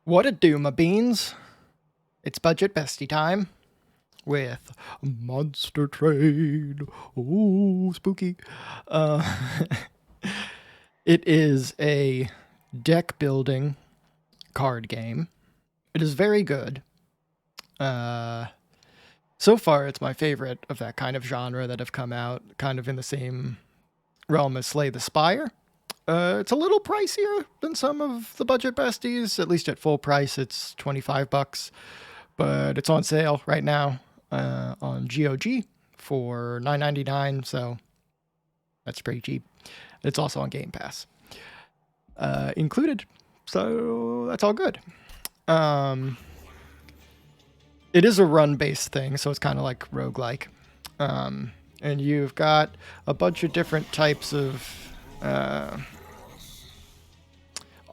What it do, my beans? It's budget bestie time with Monster Train. Oh, spooky. Uh, it is a deck building card game. It is very good. So far, it's my favorite of that kind of genre that have come out, kind of in the same realm as Slay the Spire. It's a little pricier than some of the budget besties. At least at full price, it's $25, but it's on sale right now on GOG for $9.99. So that's pretty cheap. It's also on Game Pass included, so that's all good. It is a run-based thing, so it's kind of like roguelike. And you've got a bunch of different types of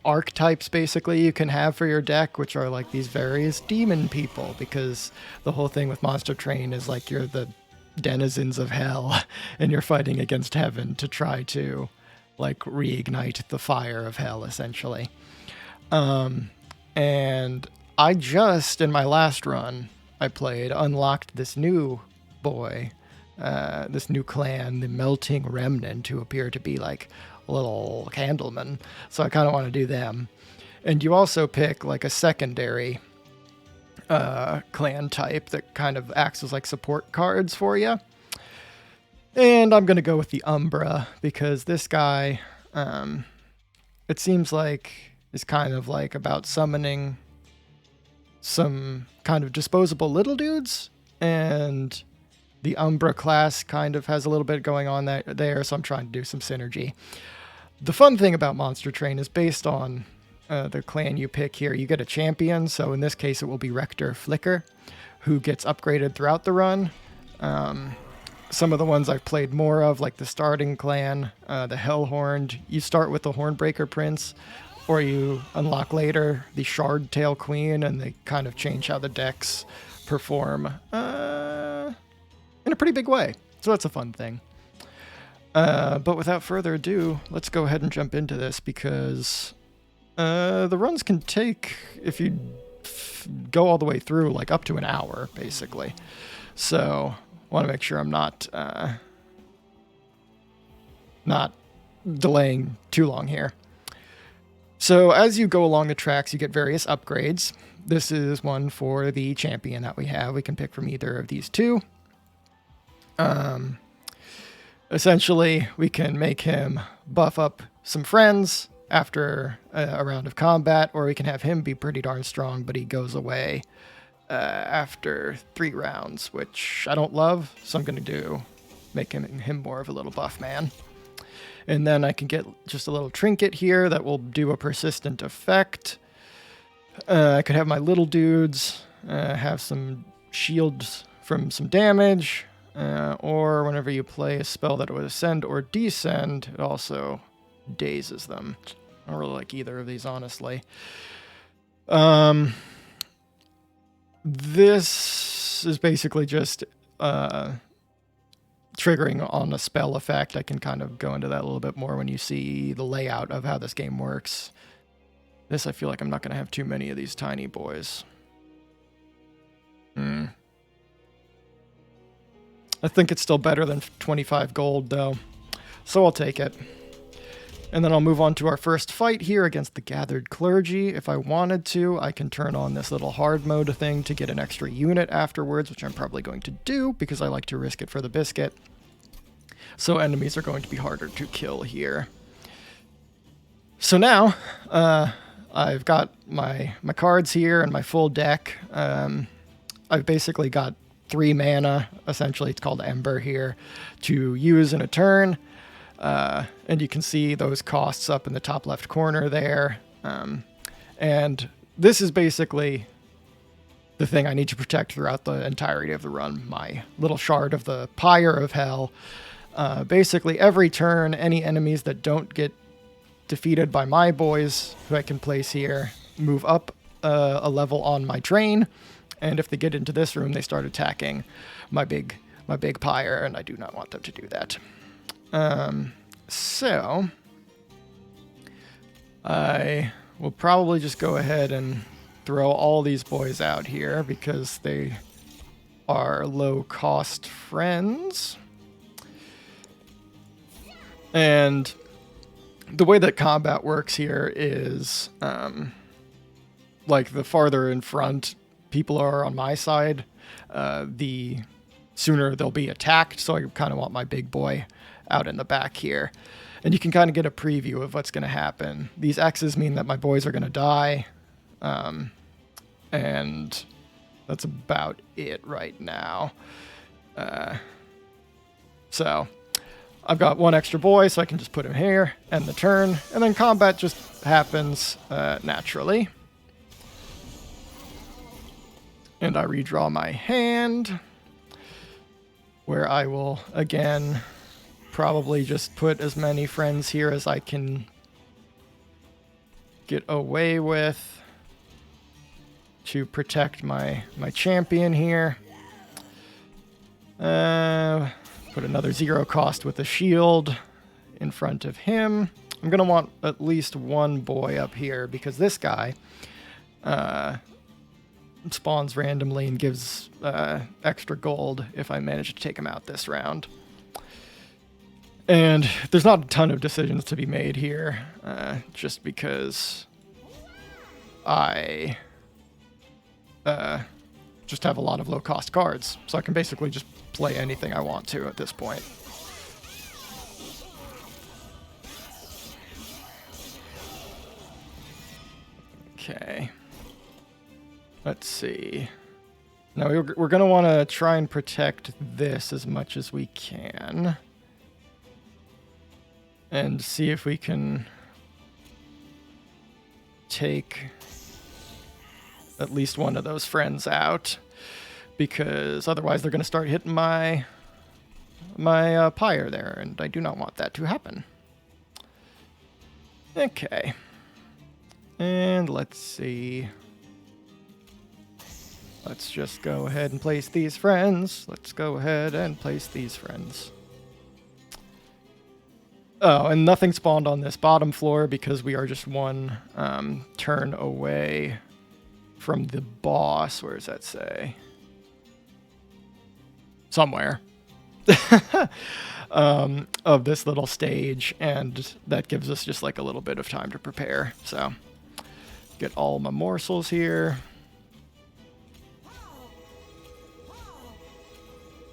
archetypes basically you can have for your deck, which are like these various demon people, because the whole thing with Monster Train is like you're the denizens of hell and you're fighting against heaven to try to like reignite the fire of hell essentially. And I just in my last run I played unlocked this new boy, this new clan, the Melting Remnant, who appear to be like little candlemen, so I kind of want to do them. And you also pick like a secondary clan type that kind of acts as like support cards for you. And I'm going to go with the Umbra because this guy, it seems like, is kind of like about summoning some kind of disposable little dudes, and the Umbra class kind of has a little bit going on there, so I'm trying to do some synergy. The fun thing about Monster Train is based on the clan you pick here, you get a champion, so in this case it will be Rector Flicker, who gets upgraded throughout the run. Some of the ones I've played more of, like the starting clan, the Hellhorned, you start with the Hornbreaker Prince, or you unlock later the Shard Tail Queen, and they kind of change how the decks perform in a pretty big way. So that's a fun thing. But without further ado, let's go ahead and jump into this, because the runs can take, if you go all the way through, like up to an hour, basically. So I want to make sure I'm not delaying too long here. So as you go along the tracks, you get various upgrades. This is one for the champion that we have. We can pick from either of these two. Essentially, we can make him buff up some friends after a round of combat, or we can have him be pretty darn strong, but he goes away after 3 rounds, which I don't love, so I'm going to make him more of a little buff man. And then I can get just a little trinket here that will do a persistent effect. I could have my little dudes have some shields from some damage, or whenever you play a spell that would ascend or descend, it also dazes them. I don't really like either of these, honestly. This is basically just triggering on a spell effect. I can kind of go into that a little bit more when you see the layout of how this game works. This, I feel like I'm not going to have too many of these tiny boys. I think it's still better than 25 gold, though, so I'll take it. And then I'll move on to our first fight here against the Gathered Clergy. If I wanted to, I can turn on this little hard mode thing to get an extra unit afterwards, which I'm probably going to do because I like to risk it for the biscuit. So enemies are going to be harder to kill here. So now, I've got my cards here and my full deck. I've basically got 3 mana, essentially it's called Ember here, to use in a turn. And you can see those costs up in the top left corner there. And this is basically the thing I need to protect throughout the entirety of the run, my little shard of the Pyre of Hell. Basically, every turn, any enemies that don't get defeated by my boys, who I can place here, move up a level on my train, and if they get into this room, they start attacking my big pyre, and I do not want them to do that. So I will probably just go ahead and throw all these boys out here because they are low-cost friends. And the way that combat works here is, like, the farther in front people are on my side, the sooner they'll be attacked. So I kind of want my big boy out in the back here. And you can kind of get a preview of what's going to happen. These X's mean that my boys are going to die. And that's about it right now. So I've got one extra boy, so I can just put him here, end the turn, and then combat just happens naturally. And I redraw my hand, where I will, again, probably just put as many friends here as I can get away with to protect my champion here. Put another 0 cost with a shield in front of him. I'm going to want at least one boy up here because this guy spawns randomly and gives extra gold if I manage to take him out this round. And there's not a ton of decisions to be made here, just because I just have a lot of low-cost cards. So I can basically just play anything I want to at this point. Okay. Let's see. Now we're going to want to try and protect this as much as we can. And see if we can take at least one of those friends out, because otherwise they're going to start hitting my pyre there, and I do not want that to happen. Okay. And let's see. Let's just go ahead and place these friends. Let's go ahead and place these friends. Oh, and nothing spawned on this bottom floor because we are just one turn away from the boss. Where does that say? Somewhere. Of this little stage, and that gives us just like a little bit of time to prepare. So, get all my morsels here,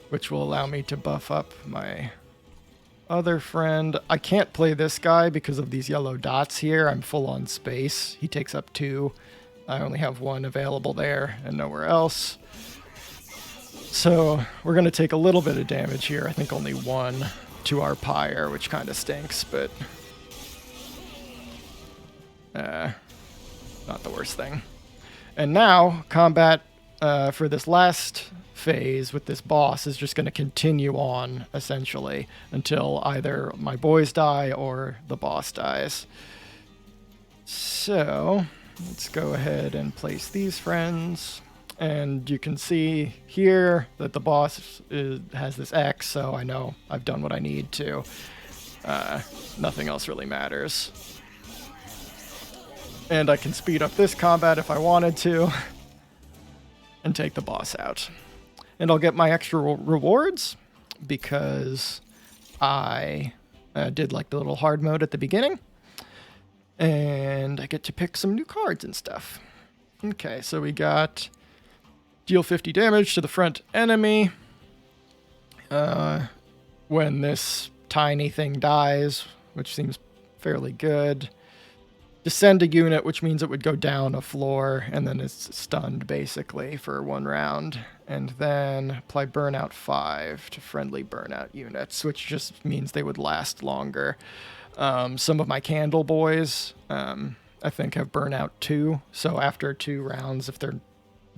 which will allow me to buff up my other friend. I can't play this guy because of these yellow dots here. I'm full on space. He takes up 2. I only have 1 available there and nowhere else. So we're going to take a little bit of damage here. I think only 1 to our pyre, which kind of stinks, but not the worst thing. And now combat for this last phase with this boss is just going to continue on, essentially, until either my boys die or the boss dies. So let's go ahead and place these friends. And you can see here that the boss has this X, so I know I've done what I need to. Nothing else really matters. And I can speed up this combat if I wanted to and take the boss out. And I'll get my extra rewards because I did like the little hard mode at the beginning. And I get to pick some new cards and stuff. Okay, so we got deal 50 damage to the front enemy when this tiny thing dies, which seems fairly good. Descend a unit, which means it would go down a floor, and then it's stunned, basically, for 1 round. And then apply Burnout 5 to friendly Burnout units, which just means they would last longer. Some of my Candle boys, I think, have Burnout 2, so after 2 rounds, if they're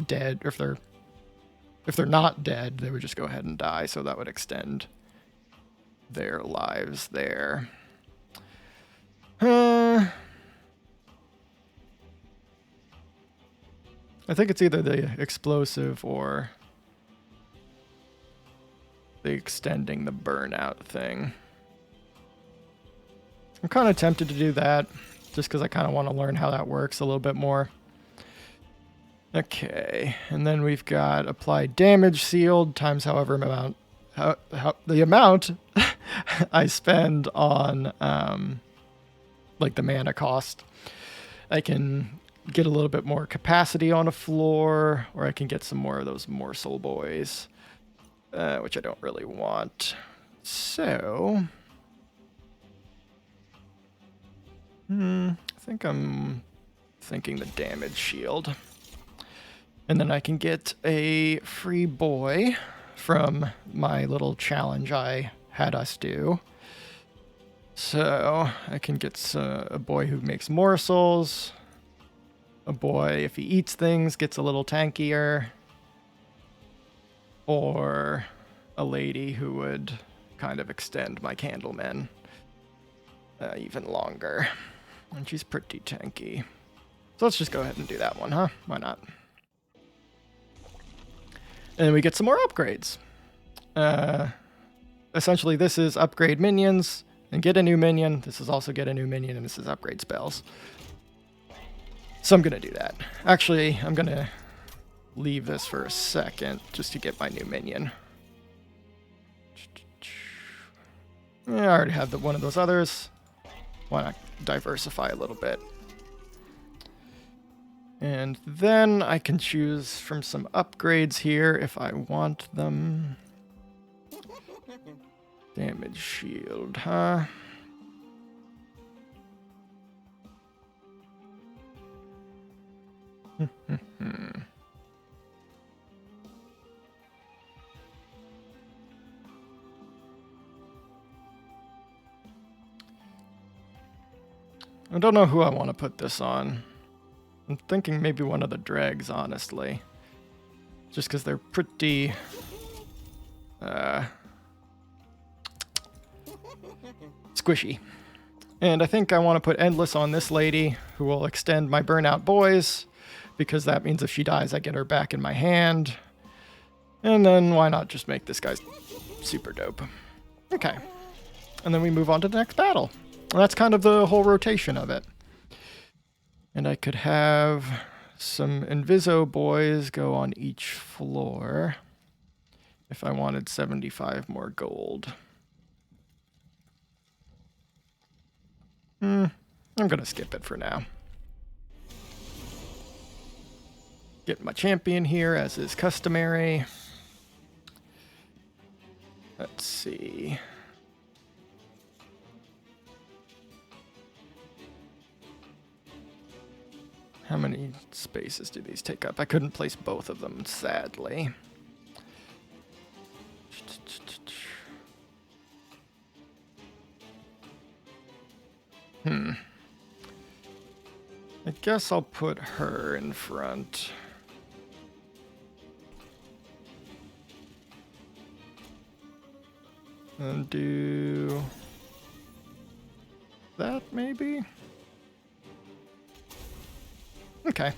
dead, or if they're not dead, they would just go ahead and die. So that would extend their lives there. I think it's either the explosive or the extending the burnout thing. I'm kind of tempted to do that just because I kind of want to learn how that works a little bit more. Okay, and then we've got apply damage shield times however amount, the amount I spend on like the mana cost. I can get a little bit more capacity on a floor, or I can get some more of those morsel boys, which I don't really want. So, I think I'm thinking the damage shield. And then I can get a free boy from my little challenge I had us do. So I can get a boy who makes morsels. A boy, if he eats things, gets a little tankier. Or a lady who would kind of extend my Candlemen even longer. And she's pretty tanky. So let's just go ahead and do that one, huh? Why not? And we get some more upgrades. Essentially, this is upgrade minions and get a new minion. This is also get a new minion, and this is upgrade spells. So I'm going to do that. Actually, I'm going to leave this for a second just to get my new minion. I already have one of those others. Why not diversify a little bit? And then I can choose from some upgrades here if I want them. Damage shield, huh? I don't know who I want to put this on. I'm thinking maybe one of the dregs, honestly. Just because they're pretty... squishy. And I think I want to put Endless on this lady, who will extend my burnout boys, because that means if she dies, I get her back in my hand. And then why not just make this guy super dope? Okay. And then we move on to the next battle. And that's kind of the whole rotation of it. And I could have some Inviso boys go on each floor if I wanted 75 more gold. I'm going to skip it for now. Get my champion here, as is customary. Let's see. How many spaces do these take up? I couldn't place both of them, sadly. I guess I'll put her in front. And do that, maybe? Okay.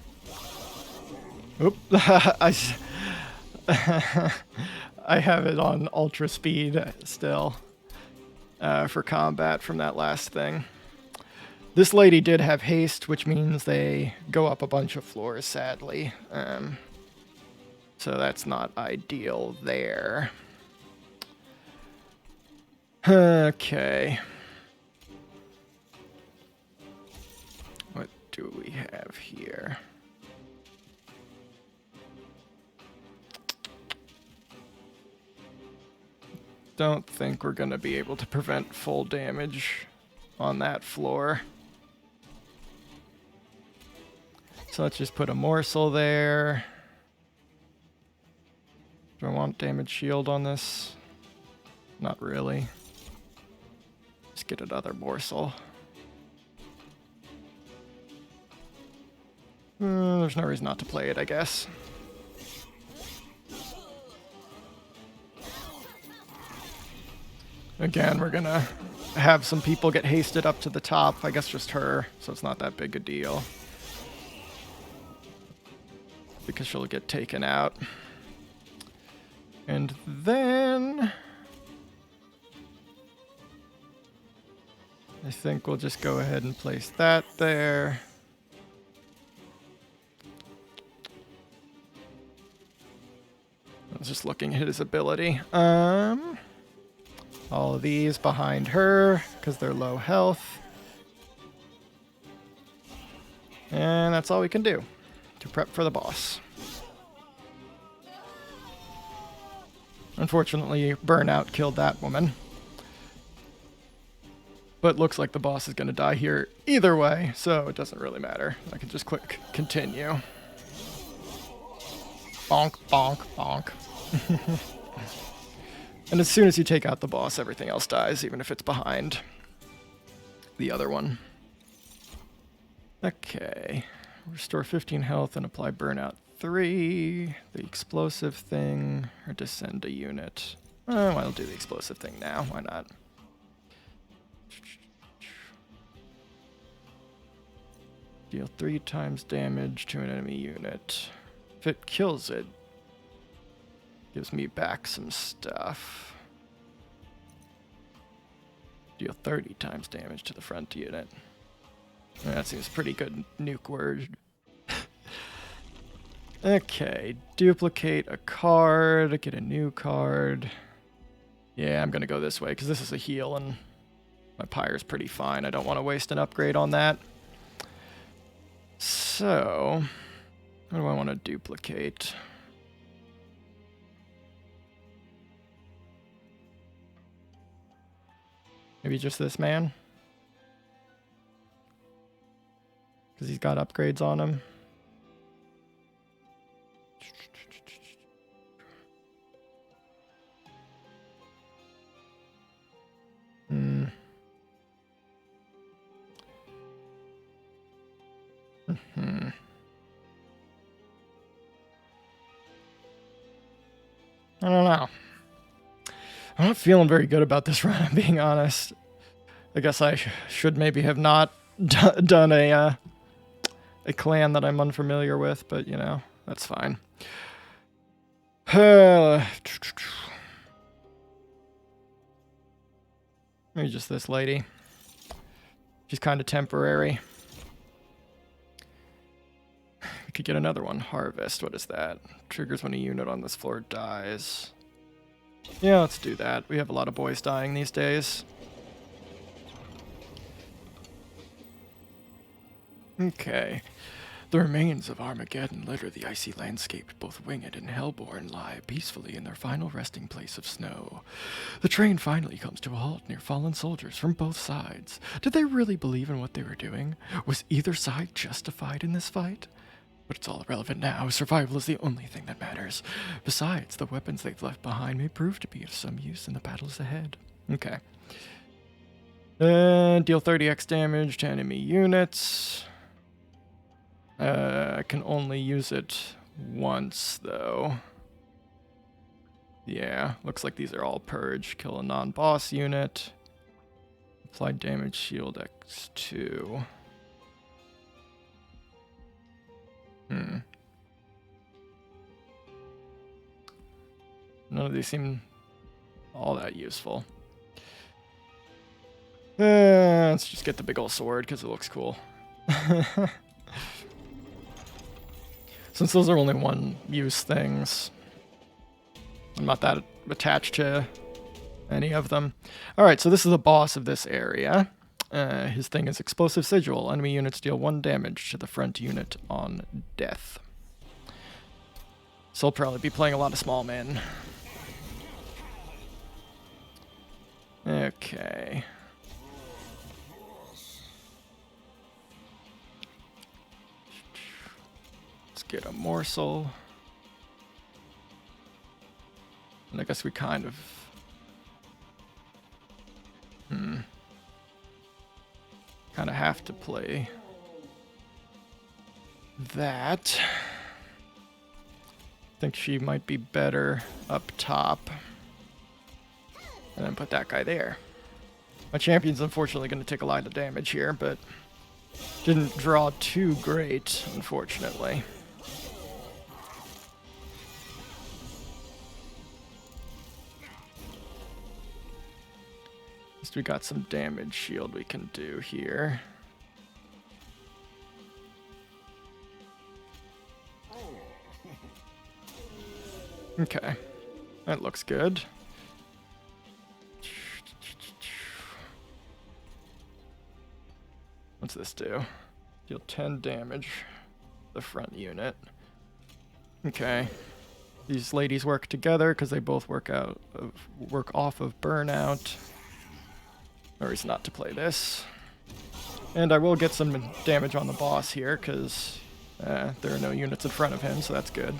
Oop. I have it on ultra speed still for combat from that last thing. This lady did have haste, which means they go up a bunch of floors, sadly. So that's not ideal there. Okay. What do we have here? Don't think we're going to be able to prevent full damage on that floor. So let's just put a morsel there. Do I want damage shield on this? Not really. Just get another morsel. There's no reason not to play it, I guess. Again, we're gonna have some people get hasted up to the top. I guess just her, so it's not that big a deal. Because she'll get taken out. And then I think we'll just go ahead and place that there. I was just looking at his ability. All of these behind her because they're low health. And that's all we can do to prep for the boss. Unfortunately, burnout killed that woman. But looks like the boss is going to die here either way, so it doesn't really matter. I can just click continue. Bonk, bonk, bonk. And as soon as you take out the boss, everything else dies, even if it's behind the other one. Okay. Restore 15 health and apply burnout 3. The explosive thing, or descend a unit. Oh, I'll do the explosive thing now. Why not? Deal 3 times damage to an enemy unit. If it kills it, gives me back some stuff. Deal 30 times damage to the front unit. That seems pretty good nuke word. Okay, duplicate a card, get a new card. Yeah, I'm gonna go this way because this is a heal and my pyre's pretty fine. I don't want to waste an upgrade on that. So, what do I want to duplicate? Maybe just this man? Because he's got upgrades on him. I don't know. I'm not feeling very good about this run, I'm being honest. I guess I should maybe have not done a clan that I'm unfamiliar with, but, you know, that's fine. Maybe just this lady. She's kind of temporary. We could get another one. Harvest. What is that? Triggers when a unit on this floor dies. Yeah, let's do that. We have a lot of boys dying these days. Okay. The remains of Armageddon litter the icy landscape. Both Winged and Hellborn lie peacefully in their final resting place of snow. The train finally comes to a halt near fallen soldiers from both sides. Did they really believe in what they were doing? Was either side justified in this fight? But it's all irrelevant now. Survival is the only thing that matters. Besides, the weapons they've left behind may prove to be of some use in the battles ahead. Okay. Deal 30x damage to enemy units. I can only use it once, though. Yeah, looks like these are all purge. Kill a non-boss unit. Apply damage shield X2. None of these seem all that useful. Let's just get the big ol' sword because it looks cool. Since those are only one-use things, I'm not that attached to any of them. Alright, so this is the boss of this area. His thing is Explosive Sigil. Enemy units deal 1 damage to the front unit on death. So I'll probably be playing a lot of small men. Okay. Let's get a morsel. And I guess we kind of... kind of have to play that. I think she might be better up top. And then put that guy there. My champion's unfortunately going to take a lot of damage here, but didn't draw too great, unfortunately. At least we got some damage shield we can do here. Okay, that looks good. What's this do? Deal 10 damage. The front unit. Okay. These ladies work together because they both work off of burnout. No reason not to play this. And I will get some damage on the boss here because there are no units in front of him, so that's good.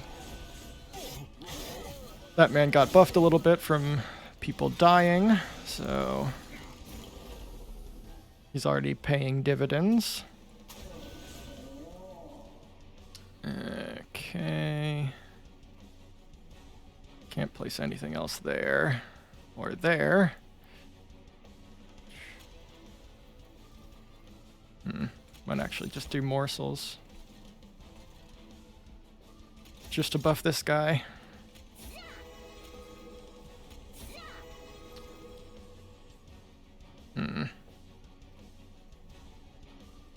That man got buffed a little bit from people dying, so he's already paying dividends. Okay. Can't place anything else there or there. Might actually just do morsels. Just to buff this guy.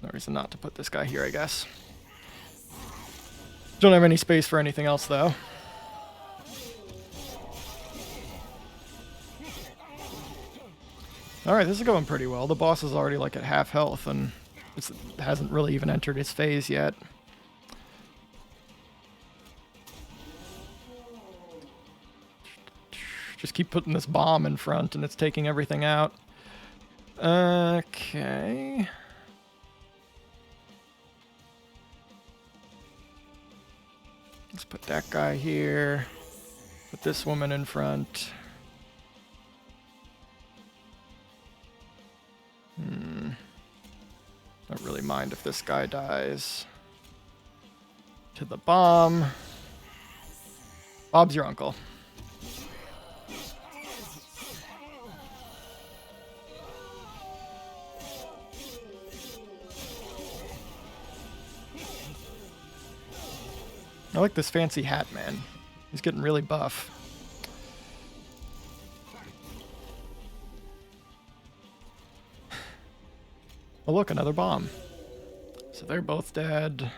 No reason not to put this guy here, I guess. Don't have any space for anything else, though. Alright, this is going pretty well. The boss is already like at half health, and it hasn't really even entered its phase yet. Just keep putting this bomb in front, and it's taking everything out. Okay. Let's put that guy here. Put this woman in front. Don't really mind if this guy dies. To the bomb. Bob's your uncle. I like this fancy hat, man. He's getting really buff. Oh look, another bomb. So they're both dead.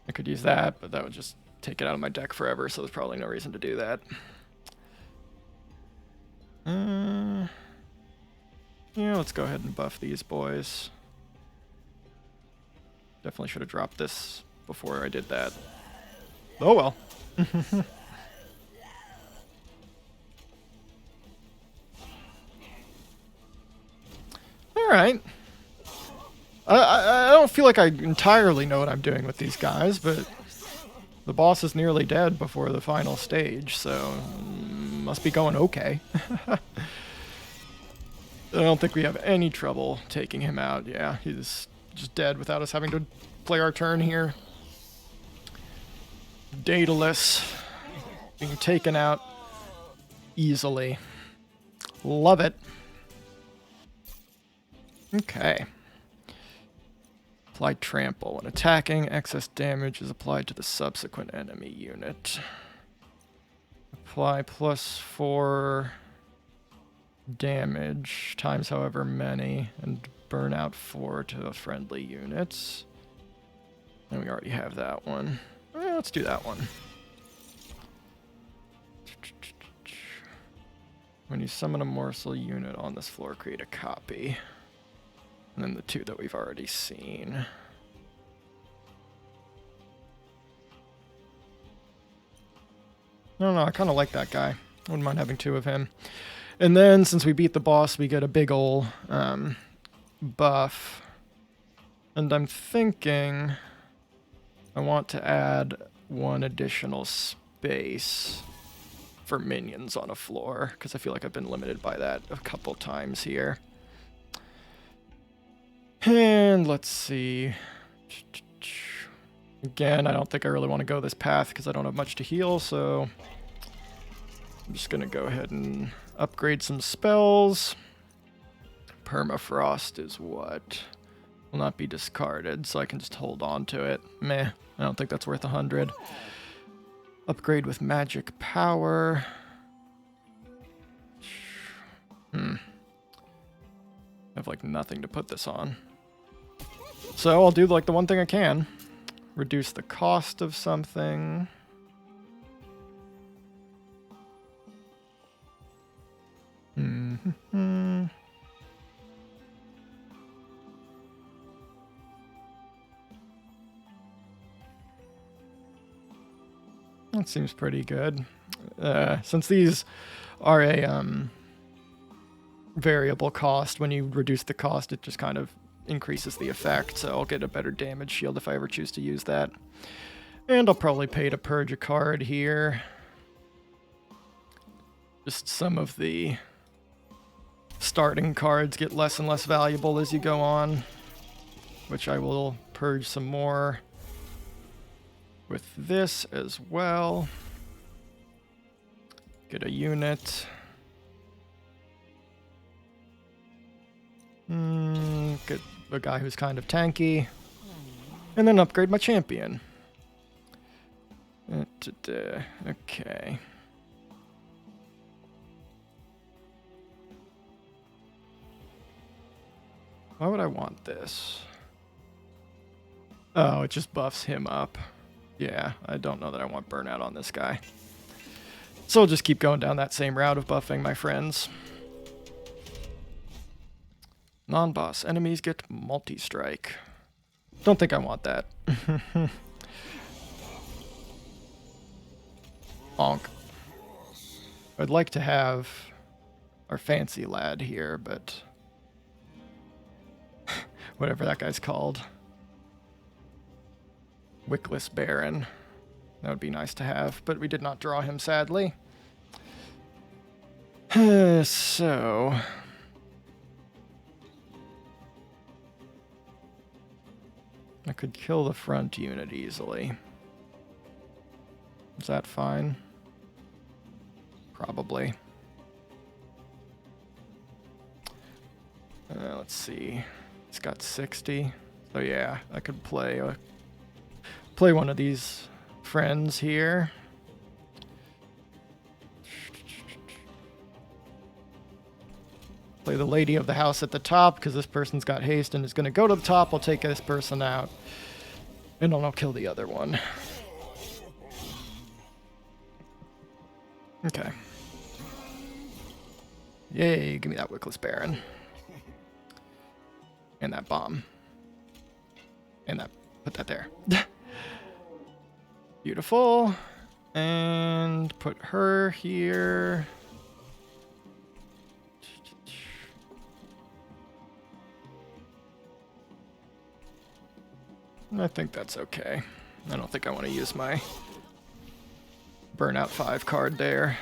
I could use that, but that would just take it out of my deck forever, so there's probably no reason to do that. Yeah, let's go ahead and buff these boys. Definitely should have dropped this before I did that. Oh well. Alright. I don't feel like I entirely know what I'm doing with these guys, but the boss is nearly dead before the final stage, so must be going okay. I don't think we have any trouble taking him out. Yeah, he's just dead without us having to play our turn here. Daedalus being taken out easily. Love it. Okay. Apply trample. When attacking, excess damage is applied to the subsequent enemy unit. Apply +4 damage times however many, and burn out 4 to friendly units. And we already have that one. Let's do that one. When you summon a morsel unit on this floor, create a copy. And then the two that we've already seen. No, I kind of like that guy. Wouldn't mind having two of him. And then, since we beat the boss, we get a big ol' buff. And I'm thinking I want to add one additional space for minions on a floor, because I feel like I've been limited by that a couple times here. And let's see. Again, I don't think I really want to go this path because I don't have much to heal, so I'm just going to go ahead and Upgrade some spells. Permafrost is what? Will not be discarded, so I can just hold on to it. Meh, I don't think that's worth 100. Upgrade with magic power. I have like nothing to put this on. So I'll do like the one thing I can. Reduce the cost of something. That seems pretty good. Since these are a variable cost, when you reduce the cost, it just kind of increases the effect, so I'll get a better damage shield if I ever choose to use that. And I'll probably pay to purge a card here. Just some of the starting cards get less and less valuable as you go on, which I will purge some more with this as well. Get a unit. Get a guy who's kind of tanky. And then upgrade my champion. Okay. Why would I want this? Oh, it just buffs him up. Yeah, I don't know that I want burnout on this guy. So I'll just keep going down that same route of buffing my friends. Non-boss enemies get multi-strike. Don't think I want that. Honk. I'd like to have our fancy lad here, but whatever that guy's called. Wickless Baron. That would be nice to have, but we did not draw him, sadly. So I could kill the front unit easily. Is that fine? Probably. Let's see. It's got 60. So yeah, I could play one of these friends here. Play the lady of the house at the top, because this person's got haste and is going to go to the top. I'll take this person out. And then I'll kill the other one. Okay. Yay, give me that Wickless Baron. And that bomb. And that, put that there. Beautiful. And put her here. I think that's okay. I don't think I want to use my Burnout 5 card there.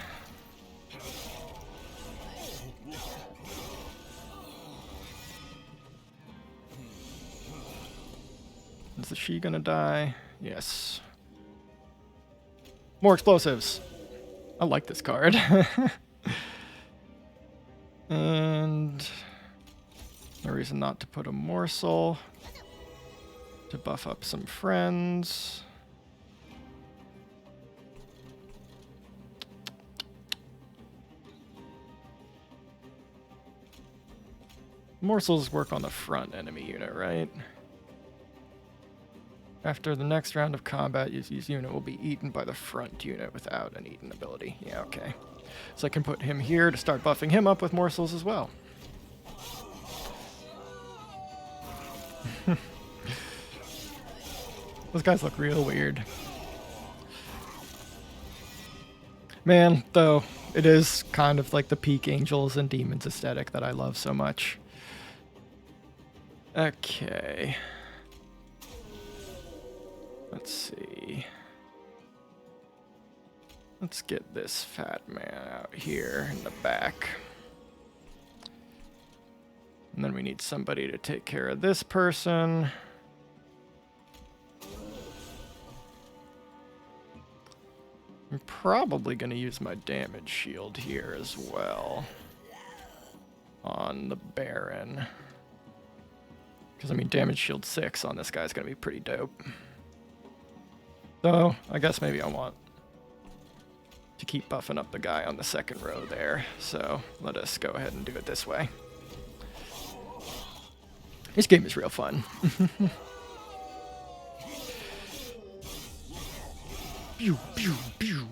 Is she gonna die? Yes. More explosives. I like this card. And no reason not to put a morsel to buff up some friends. Morsels work on the front enemy unit, right? After the next round of combat, this unit will be eaten by the front unit without an eaten ability. Yeah, okay. So I can put him here to start buffing him up with morsels as well. Those guys look real weird. Man, though, it is kind of like the peak angels and demons aesthetic that I love so much. Okay. Let's see. Let's get this fat man out here in the back. And then we need somebody to take care of this person. I'm probably going to use my damage shield here as well on the Baron. Because, I mean, damage shield 6 on this guy's going to be pretty dope. So, I guess maybe I want to keep buffing up the guy on the second row there. So, let us go ahead and do it this way. This game is real fun. Pew, pew, pew.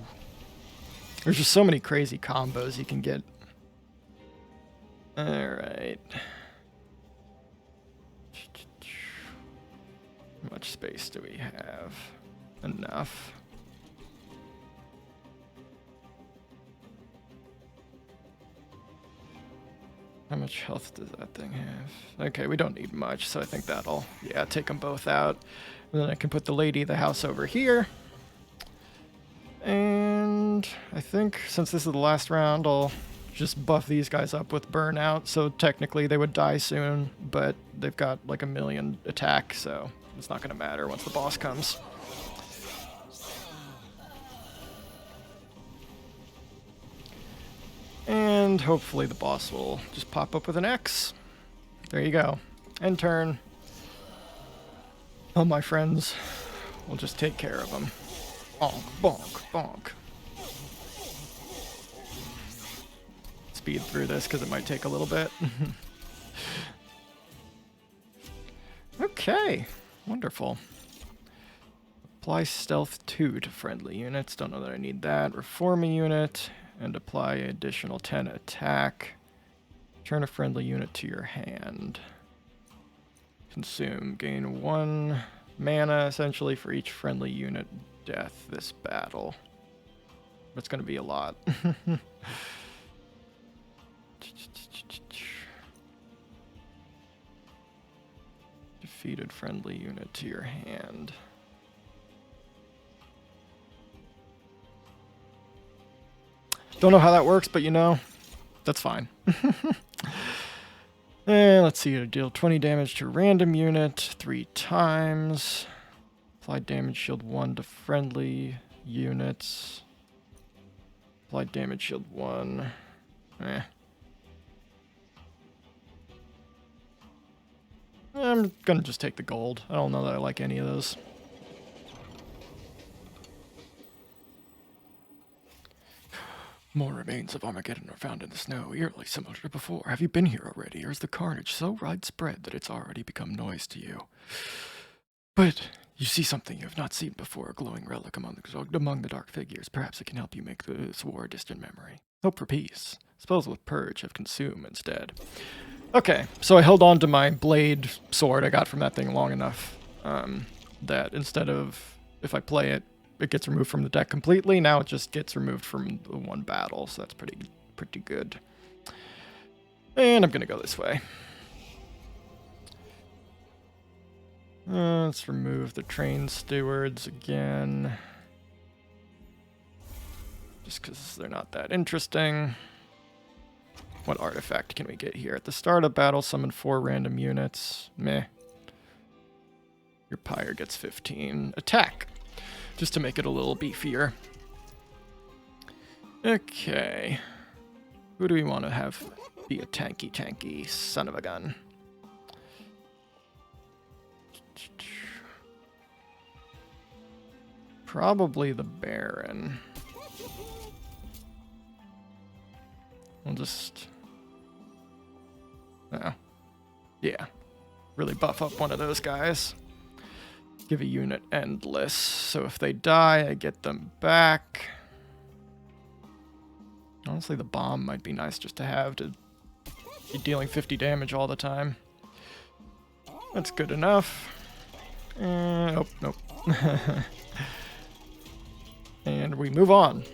There's just so many crazy combos you can get. Alright. How much space do we have? Enough. How much health does that thing have? Okay, we don't need much, so I think that'll, yeah, take them both out. And then I can put the lady of the house over here. And I think since this is the last round, I'll just buff these guys up with burnout. So technically they would die soon, but they've got like 1,000,000 attack, so it's not going to matter once the boss comes. And hopefully the boss will just pop up with an X. There you go. End turn. Oh, my friends. We'll just take care of them. Bonk, bonk, bonk. Speed through this because it might take a little bit. Okay. Wonderful. Apply stealth 2 to friendly units. Don't know that I need that. Reform a unit. And apply additional 10 attack. Turn a friendly unit to your hand. Consume. Gain 1 mana, essentially, for each friendly unit death this battle. That's going to be a lot. Defeated friendly unit to your hand. Don't know how that works, but you know, that's fine. And let's see, deal 20 damage to a random unit 3 times. Apply damage shield 1 to friendly units. Apply damage shield 1. I'm gonna just take the gold. I don't know that I like any of those. More remains of Armageddon are found in the snow, eerily similar to before. Have you been here already, or is the carnage so widespread that it's already become noise to you? But you see something you have not seen before, a glowing relic among the dark figures. Perhaps it can help you make this war a distant memory. Hope for peace. Spells with Purge have Consume instead. Okay, so I held on to my blade sword I got from that thing long enough that instead of, if I play it, it gets removed from the deck completely. Now it just gets removed from the one battle, so that's pretty good. And I'm gonna go this way. Let's remove the train stewards again. Just because they're not that interesting. What artifact can we get here? At the start of battle, summon 4 random units. Meh. Your pyre gets 15 attack. Just to make it a little beefier. Okay. Who do we want to have be a tanky son of a gun? Probably the Baron. We'll just... yeah. Really buff up one of those guys. Give a unit endless, so if they die, I get them back. Honestly, the bomb might be nice just to have to be dealing 50 damage all the time. That's good enough. Oh, nope. And we move on.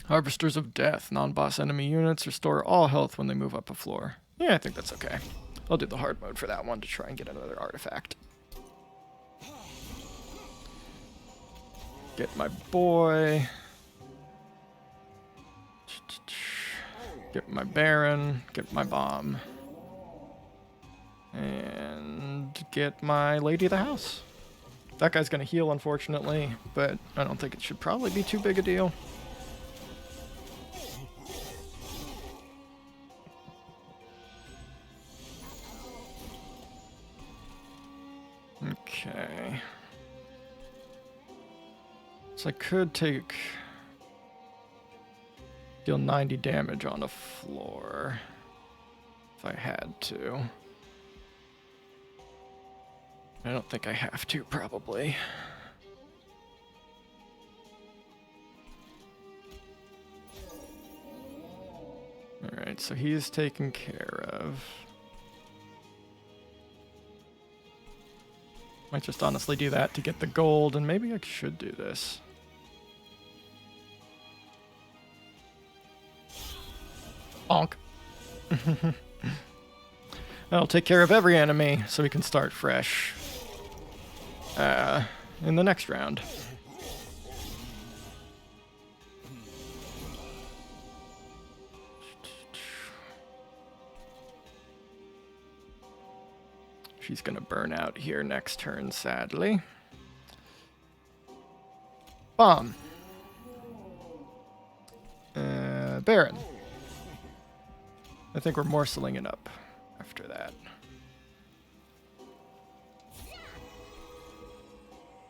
Harvesters of Death. Non-boss enemy units restore all health when they move up a floor. Yeah, I think that's okay. I'll do the hard mode for that one to try and get another artifact. Get my boy. Get my Baron. Get my bomb. And get my Lady of the House. That guy's going to heal, unfortunately, but I don't think it should probably be too big a deal. Okay. So I could deal 90 damage on a floor if I had to. I don't think I have to, probably. Alright, so he's taken care of. Might just honestly do that to get the gold, and maybe I should do this. Bonk. That'll take care of every enemy, so we can start fresh in the next round. She's gonna burn out here next turn, sadly. Bomb. Baron. I think we're morceling it up after that.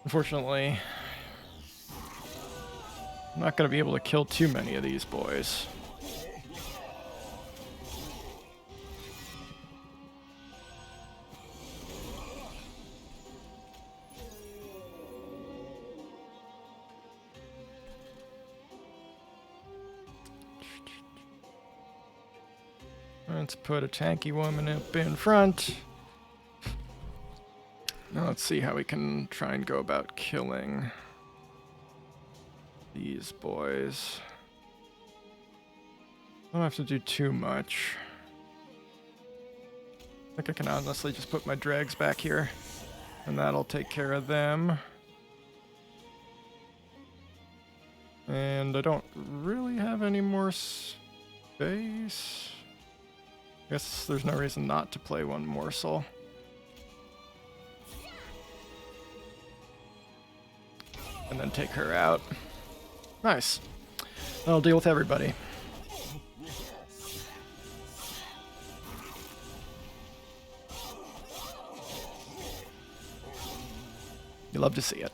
Unfortunately, I'm not going to be able to kill too many of these boys. Let's put a tanky woman up in front. Now let's see how we can try and go about killing these boys. I don't have to do too much. I think I can honestly just put my dregs back here, and that'll take care of them. And I don't really have any more space. I guess there's no reason not to play one morsel. And then take her out. Nice. That'll deal with everybody. You love to see it.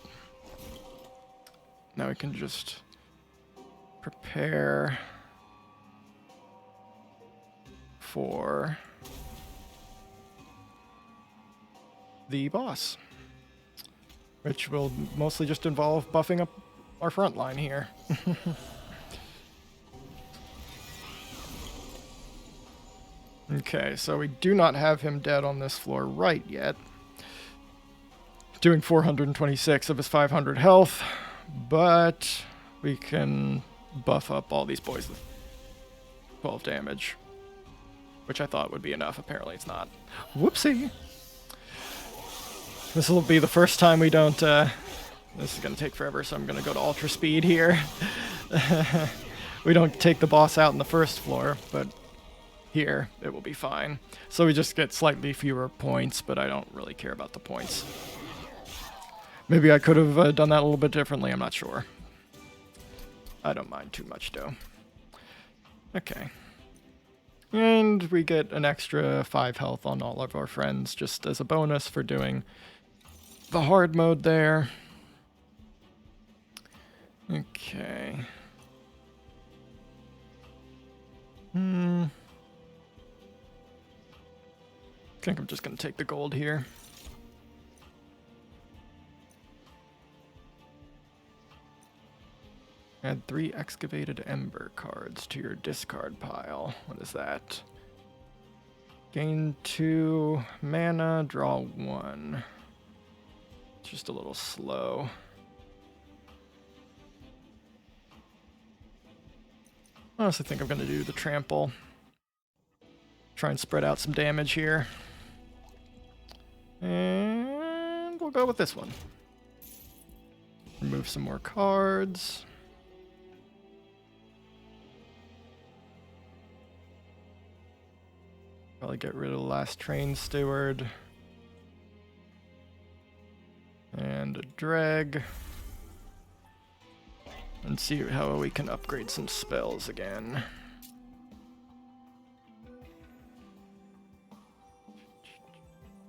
Now we can just prepare for the boss, which will mostly just involve buffing up our front line here. Okay, so we do not have him dead on this floor right yet. Doing 426 of his 500 health, but we can buff up all these boys with 12 damage, which I thought would be enough. Apparently it's not. Whoopsie! This will be the first time we don't, this is going to take forever, so I'm going to go to ultra speed here. We don't take the boss out in the first floor, but here it will be fine. So we just get slightly fewer points, but I don't really care about the points. Maybe I could have done that a little bit differently, I'm not sure. I don't mind too much, though. Okay. And we get an extra 5 health on all of our friends, just as a bonus for doing the hard mode there. Okay. I think I'm just going to take the gold here. Add 3 excavated ember cards to your discard pile. What is that? Gain 2 mana, draw 1. It's just a little slow. I honestly think I'm going to do the trample. Try and spread out some damage here. And we'll go with this one. Remove some more cards. Probably get rid of the last train steward. And to Dreg. And see how we can upgrade some spells again.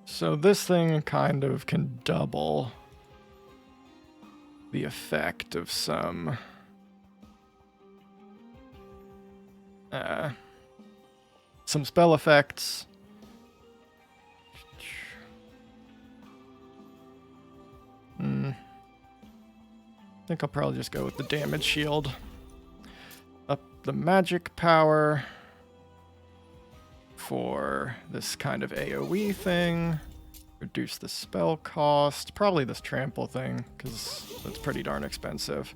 So this thing kind of can double the effect of some spell effects. I think I'll probably just go with the damage shield. Up the magic power for this kind of AoE thing. Reduce the spell cost. Probably this trample thing, because that's pretty darn expensive.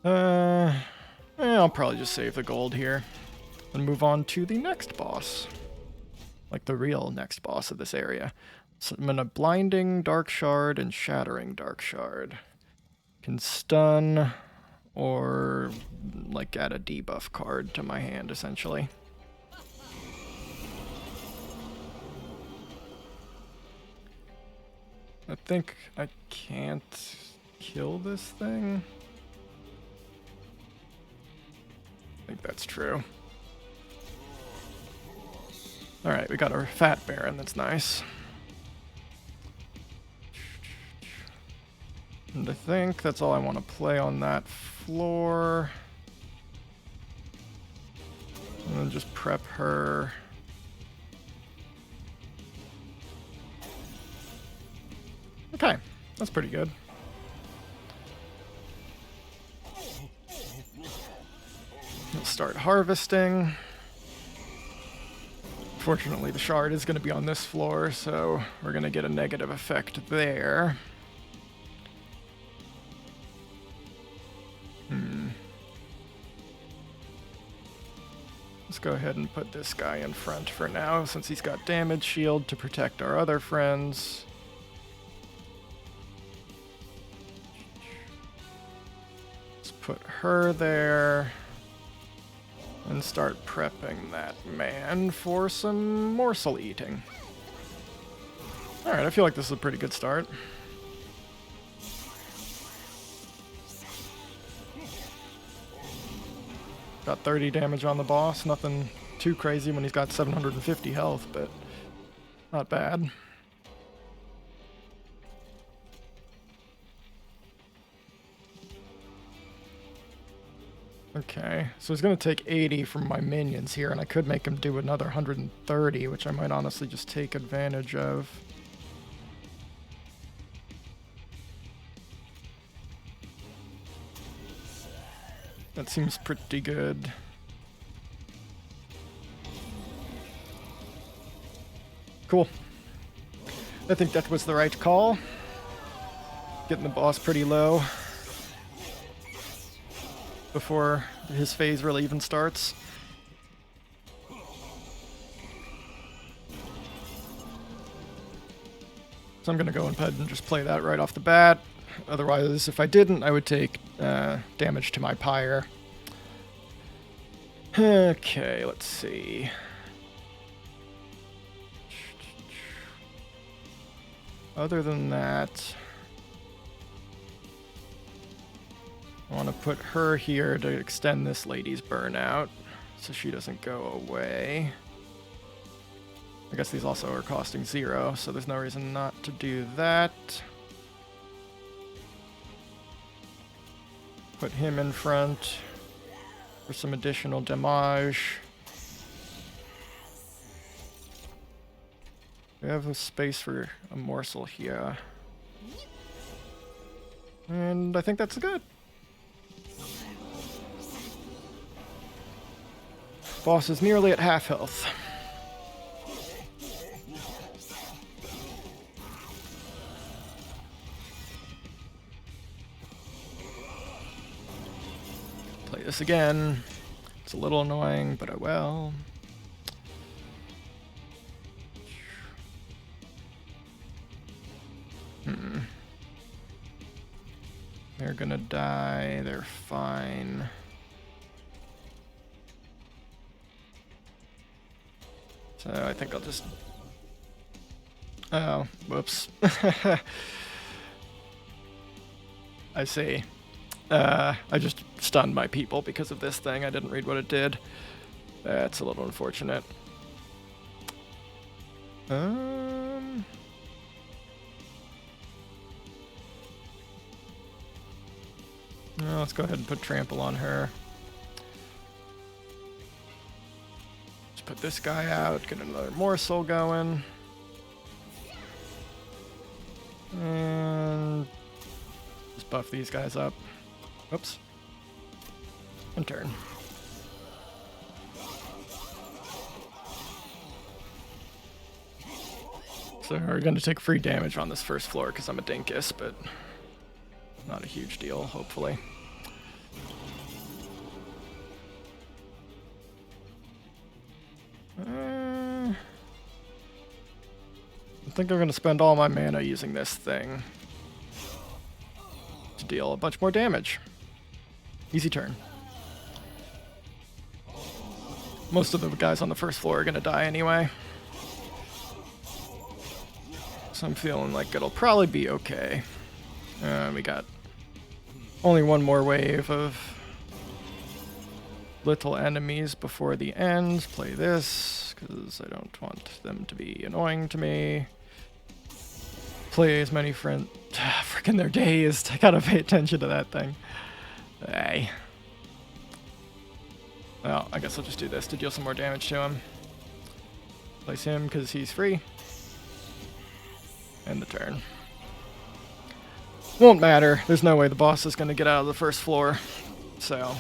I'll probably just save the gold here and move on to the next boss. Like the real next boss of this area. Summon a blinding dark shard and shattering dark shard. Can stun or like add a debuff card to my hand essentially. I think I can't kill this thing. I think that's true. Alright, we got our Fat Baron, that's nice. And I think that's all I want to play on that floor. And then just prep her. Okay, that's pretty good. Let's start harvesting. Fortunately, the shard is going to be on this floor, so we're going to get a negative effect there. Let's go ahead and put this guy in front for now, since he's got damage shield to protect our other friends. Let's put her there. And start prepping that man for some morsel eating. Alright, I feel like this is a pretty good start. Got 30 damage on the boss, nothing too crazy when he's got 750 health, but not bad. Okay, so he's going to take 80 from my minions here, and I could make him do another 130, which I might honestly just take advantage of. That seems pretty good. Cool. I think that was the right call. Getting the boss pretty low before his phase really even starts. So I'm going to go ahead and just play that right off the bat. Otherwise, if I didn't, I would take damage to my pyre. Okay, let's see. Other than that, I want to put her here to extend this lady's burnout so she doesn't go away. I guess these also are costing 0, so there's no reason not to do that. Put him in front for some additional damage. We have a space for a morsel here. And I think that's good. Boss is nearly at half health. Play this again. It's a little annoying, but I will. They're gonna die. They're fine. So I think I'll just... Oh, whoops. I see. I just stunned my people because of this thing. I didn't read what it did. That's a little unfortunate. Let's go ahead and put trample on her. Let's put this guy out, get another morsel going. And just buff these guys up. Oops. And turn. So we're going to take free damage on this first floor because I'm a dinkus, but not a huge deal, hopefully. I think I'm going to spend all my mana using this thing to deal a bunch more damage. Easy turn. Most of the guys on the first floor are going to die anyway. So I'm feeling like it'll probably be okay. We got only one more wave of little enemies before the end. Play this, because I don't want them to be annoying to me. Play as many friends. Freaking they're dazed. I gotta pay attention to that thing. Hey. Well, I guess I'll just do this to deal some more damage to him. Place him because he's free. End the turn. Won't matter. There's no way the boss is going to get out of the first floor. So,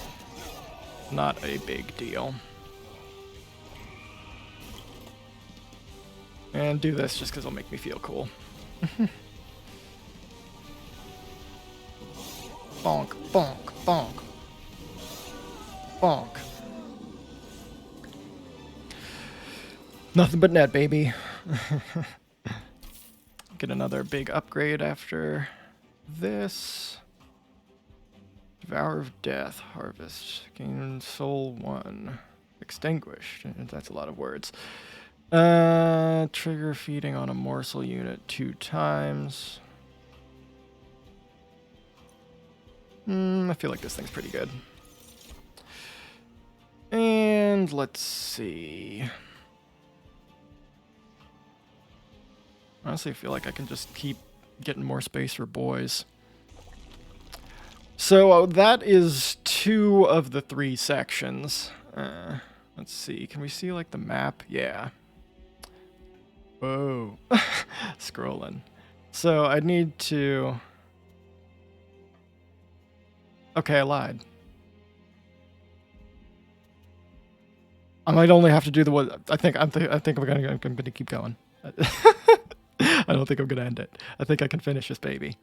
not a big deal. And do this just because it'll make me feel cool. Bonk, bonk, bonk. Bonk. Nothing but net, baby. Get another big upgrade after this. Devour of Death. Harvest. Gain Soul 1. Extinguished. That's a lot of words. Trigger feeding on a morsel unit 2 times. I feel like this thing's pretty good. And let's see. Honestly, I feel like I can just keep getting more space for boys. So that is 2 of the 3 sections. Let's see. Can we see like the map? Yeah. Whoa. Scrolling. So I need to... Okay, I lied. I might only have to do the one. I think I'm gonna keep going. I don't think I'm gonna end it. I think I can finish this baby.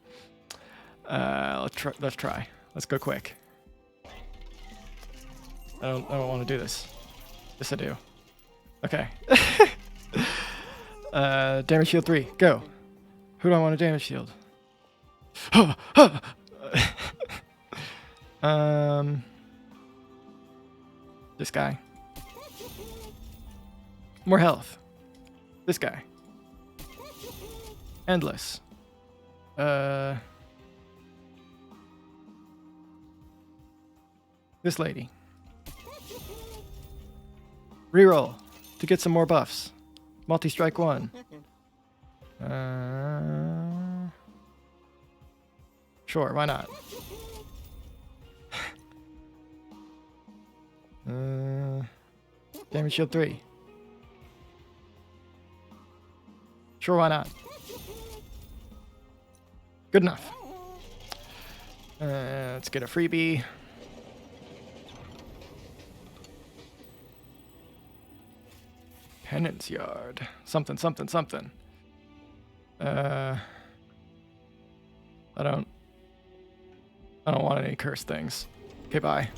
Let's try. Let's go quick. I don't want to do this. Yes, I do. Okay. Damage shield 3. Go. Who do I want to damage shield? This guy. More health. This guy. Endless. This lady. Reroll to get some more buffs. Multi-strike 1. Sure, why not? Damage shield 3. Sure, why not? Good enough. Let's get a freebie. Penance yard. Something, something, something. I don't want any cursed things. Okay, bye.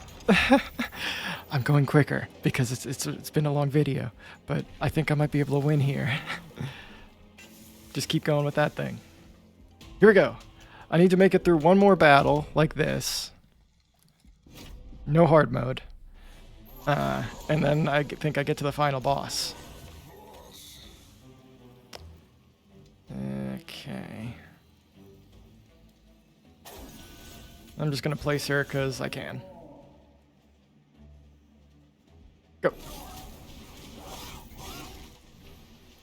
I'm going quicker because it's been a long video, but I think I might be able to win here. Just keep going with that thing. Here we go. I need to make it through one more battle like this. No hard mode. And then I think I get to the final boss. Okay. I'm just going to place her because I can. Go.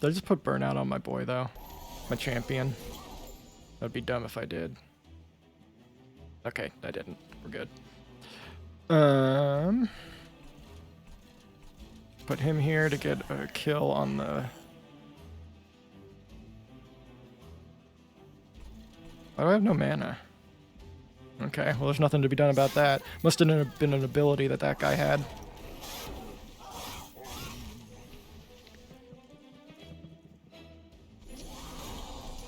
Did I just put burnout on my boy, though? My champion? That'd be dumb if I did. Okay, I didn't. We're good. Put him here to get a kill on the... Why do I have no mana? Okay, well there's nothing to be done about that. Must have been an ability that that guy had.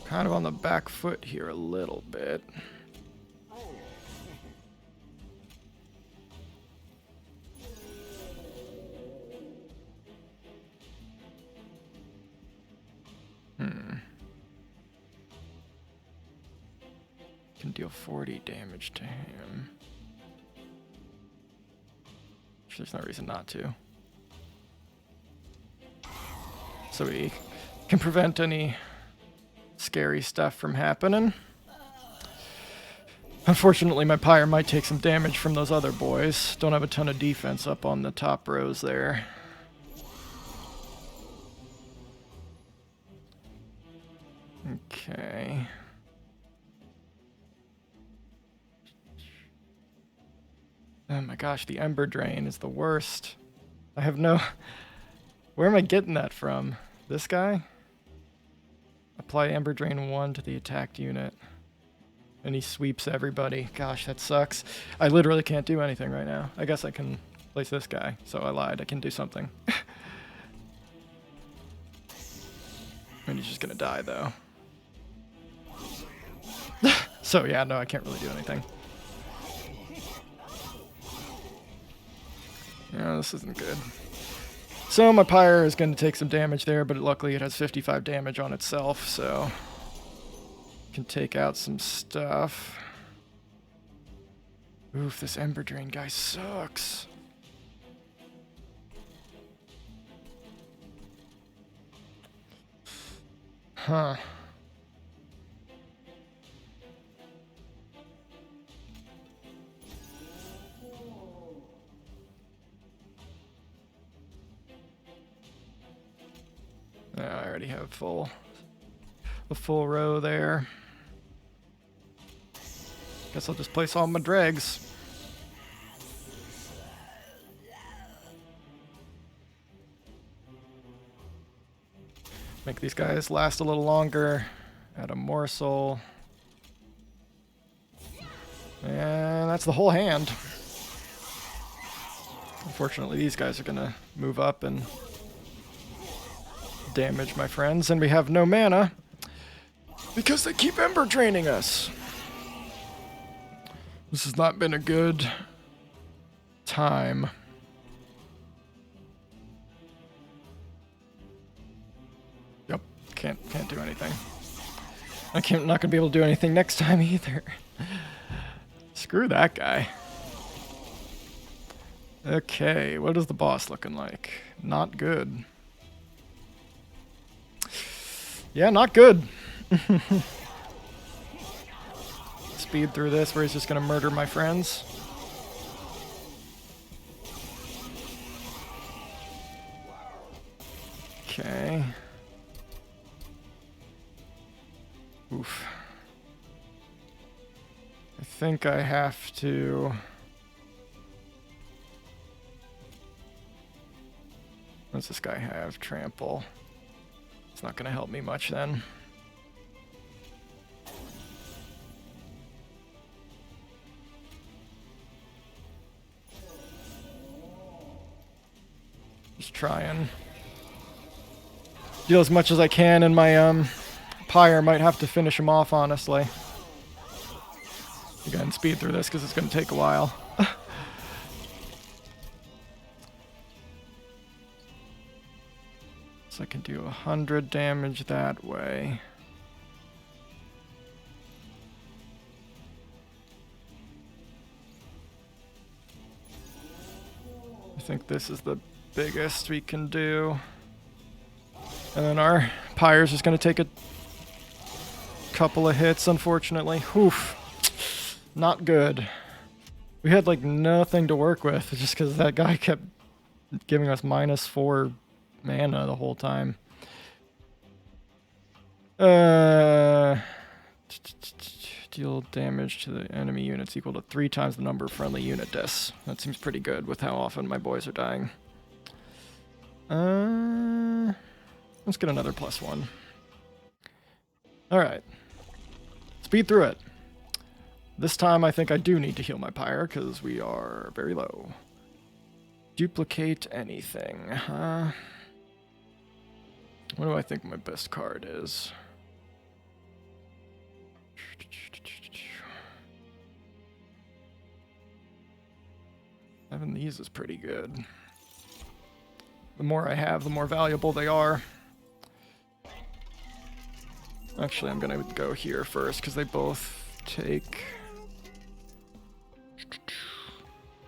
Kind of on the back foot here a little bit. Can deal 40 damage to him. There's no reason not to. So we can prevent any scary stuff from happening. Unfortunately, my pyre might take some damage from those other boys. Don't have a ton of defense up on the top rows there. Okay. Oh my gosh, the Ember Drain is the worst. I have no... Where am I getting that from? This guy? Apply Ember Drain 1 to the attacked unit. And he sweeps everybody. Gosh, that sucks. I literally can't do anything right now. I guess I can place this guy. So I lied. I can do something. And he's just gonna die, though. So yeah, no, I can't really do anything. Yeah, this isn't good. So my pyre is going to take some damage there, but luckily it has 55 damage on itself, so can take out some stuff. Oof, this Ember Drain guy sucks. Huh. I already have a full row there. Guess I'll just place all my dregs. Make these guys last a little longer. Add a morsel. And that's the whole hand. Unfortunately, these guys are gonna move up and damage my friends, and we have no mana because they keep Ember Draining us. This has not been a good time. Yep, can't do anything. I'm not gonna be able to do anything next time either. Screw that guy. Okay, what is the boss looking like? Not good. Yeah, not good. Speed through this where he's just gonna murder my friends. Okay. Oof. I think I have to... What does this guy have? Trample. It's not going to help me much then. Just try and deal as much as I can, and my pyre might have to finish him off, honestly. Again, speed through this because it's going to take a while. So I can do 100 damage that way. I think this is the biggest we can do. And then our pyre is just going to take a couple of hits, unfortunately. Oof. Not good. We had like nothing to work with just because that guy kept giving us -4 mana the whole time. Deal damage to the enemy units equal to 3 times the number of friendly unit deaths. That seems pretty good with how often my boys are dying. Let's get another +1. Alright. Speed through it. This time I think I do need to heal my pyre because we are very low. Duplicate anything. What do I think my best card is? Having these is pretty good. The more I have, the more valuable they are. Actually, I'm going to go here first because they both take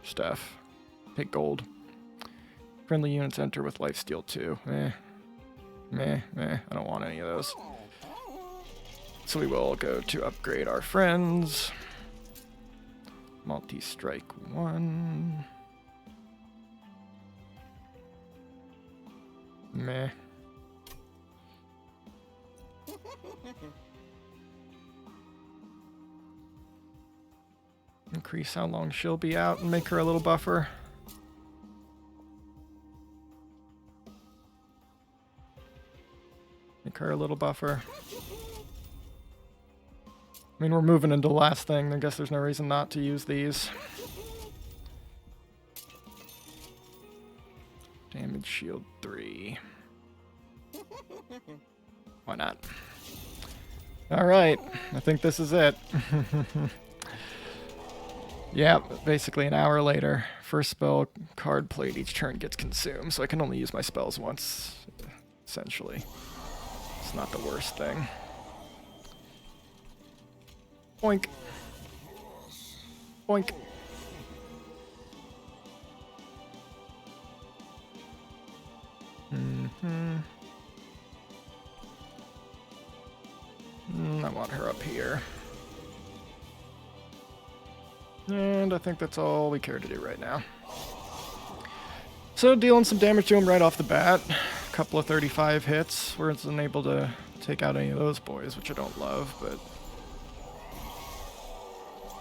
stuff. Take gold. Friendly units enter with lifesteal too. I don't want any of those. So we will go to upgrade our friends. Multi-strike 1. Meh. Increase how long she'll be out and make her a little buffer. Make her a little buffer. I mean, we're moving into the last thing. I guess there's no reason not to use these. Damage shield 3. Why not? Alright, I think this is it. Yeah, basically an hour later. First spell card played each turn gets consumed, so I can only use my spells once, essentially. It's not the worst thing. Boink. Boink. I want her up here. And I think that's all we care to do right now. So dealing some damage to him right off the bat. A couple of 35 hits. We're unable to take out any of those boys, which I don't love, but...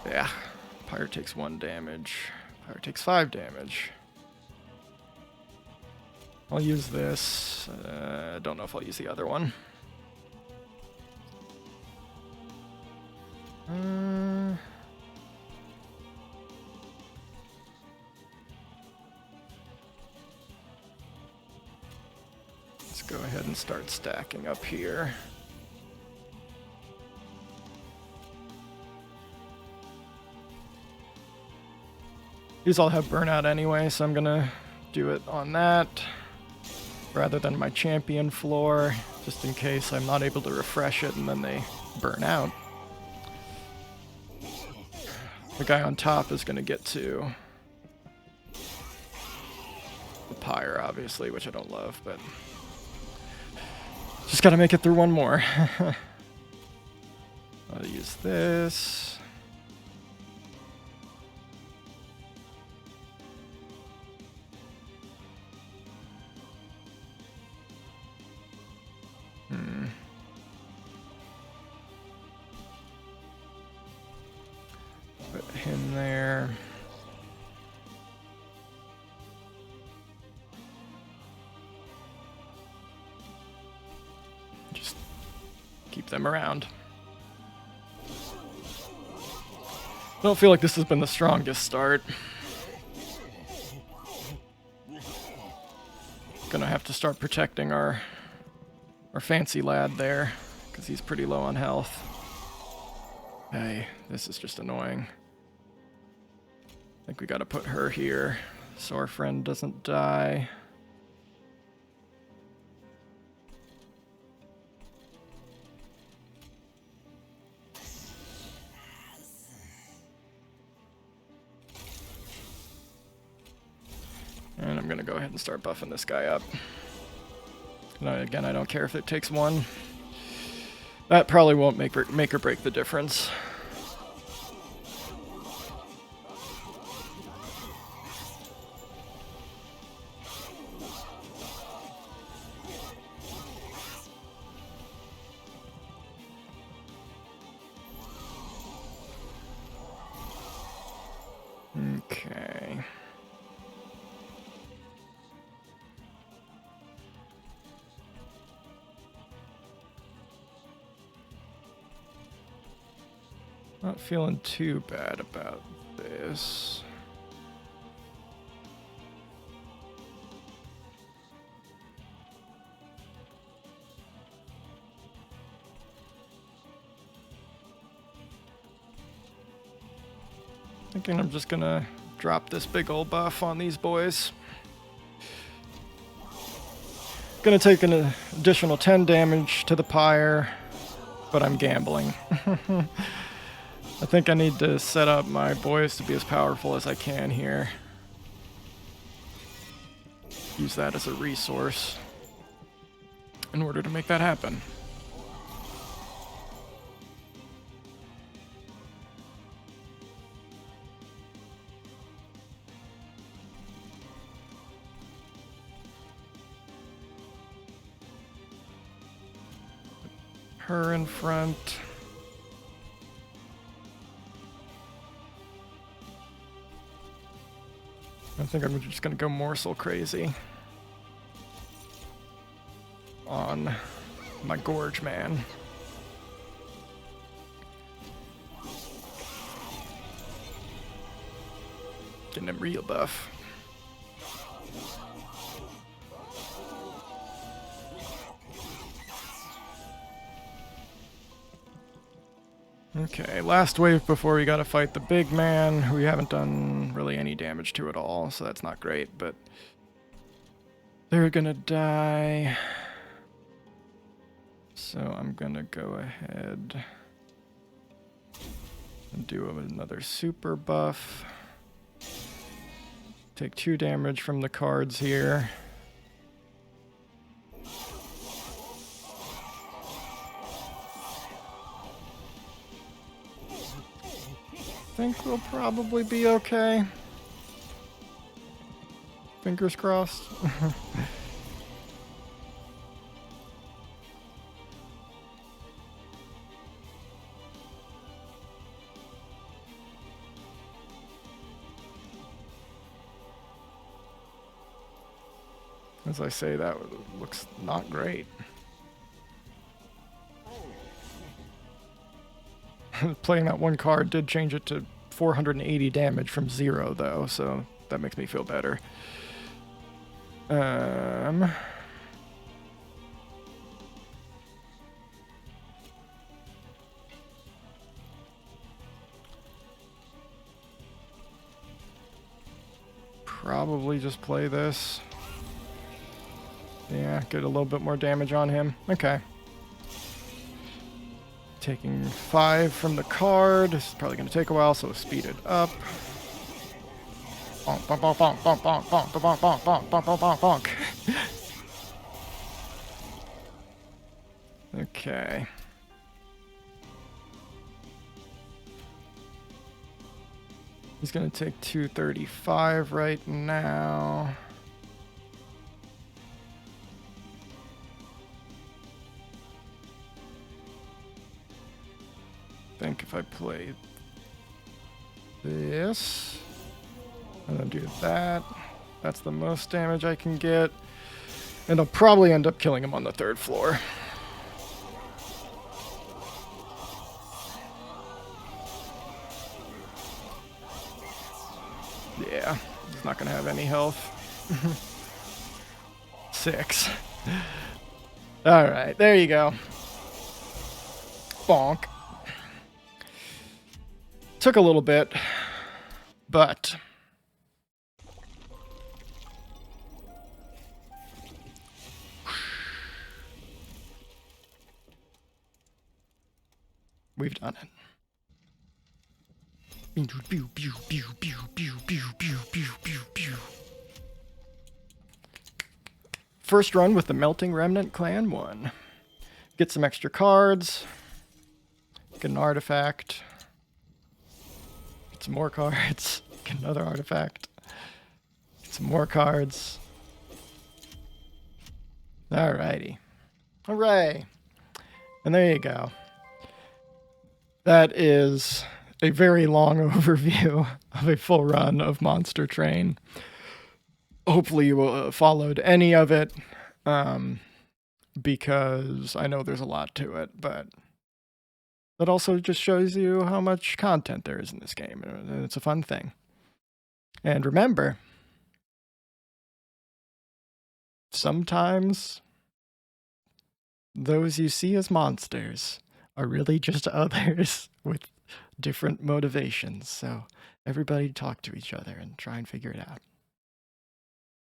yeah. Pyre takes 1 damage. Pyre takes 5 damage. I'll use this. Don't know if I'll use the other one. Let's go ahead and start stacking up here. These all have burnout anyway, so I'm gonna do it on that rather than my champion floor, just in case I'm not able to refresh it and then they burn out. The guy on top is going to get to the pyre, obviously, which I don't love, but just got to make it through one more. I'll use this. Put him there. Just keep them around. I don't feel like this has been the strongest start. Gonna have to start protecting our fancy lad there, because he's pretty low on health. Hey, this is just annoying. I think we gotta put her here so our friend doesn't die. And I'm gonna go ahead and start buffing this guy up. Again, I don't care if it takes 1. That probably won't make or break the difference. Okay. Not feeling too bad about this. Thinking I'm just gonna drop this big old buff on these boys. Gonna take an additional 10 damage to the pyre, but I'm gambling. I think I need to set up my boys to be as powerful as I can here. Use that as a resource in order to make that happen. Her in front. I think I'm just gonna go morsel crazy on my Gorge Man. Getting him real buff. Okay, last wave before we gotta fight the big man, who we haven't done really any damage to at all, so that's not great, but they're gonna die. So I'm gonna go ahead and do another super buff. Take 2 damage from the cards here. Think we'll probably be okay. Fingers crossed. As I say, that looks not great. Playing that one card did change it to 480 damage from 0, though, so that makes me feel better. Probably just play this. Yeah, get a little bit more damage on him. Okay. Taking 5 from the card. This is probably going to take a while, so speed it up. Bonk, bonk, bonk, bonk, bonk, bonk, bonk, bonk, bonk, bonk, bonk, bonk, bonk. Okay. He's going to take 235 right now. I think if I play this and then do that, that's the most damage I can get. And I'll probably end up killing him on the 3rd floor. Yeah, he's not going to have any health. 6. Alright, there you go. Bonk. Took a little bit, but we've done it. First run with the Melting Remnant Clan 1. Get some extra cards. Get an artifact. Get some more cards. Get another artifact. Get some more cards. Alrighty. Hooray. And there you go. That is a very long overview of a full run of Monster Train. Hopefully you followed any of it, because I know there's a lot to it, but that also just shows you how much content there is in this game, and it's a fun thing. And remember, sometimes those you see as monsters are really just others with different motivations. So everybody talk to each other and try and figure it out.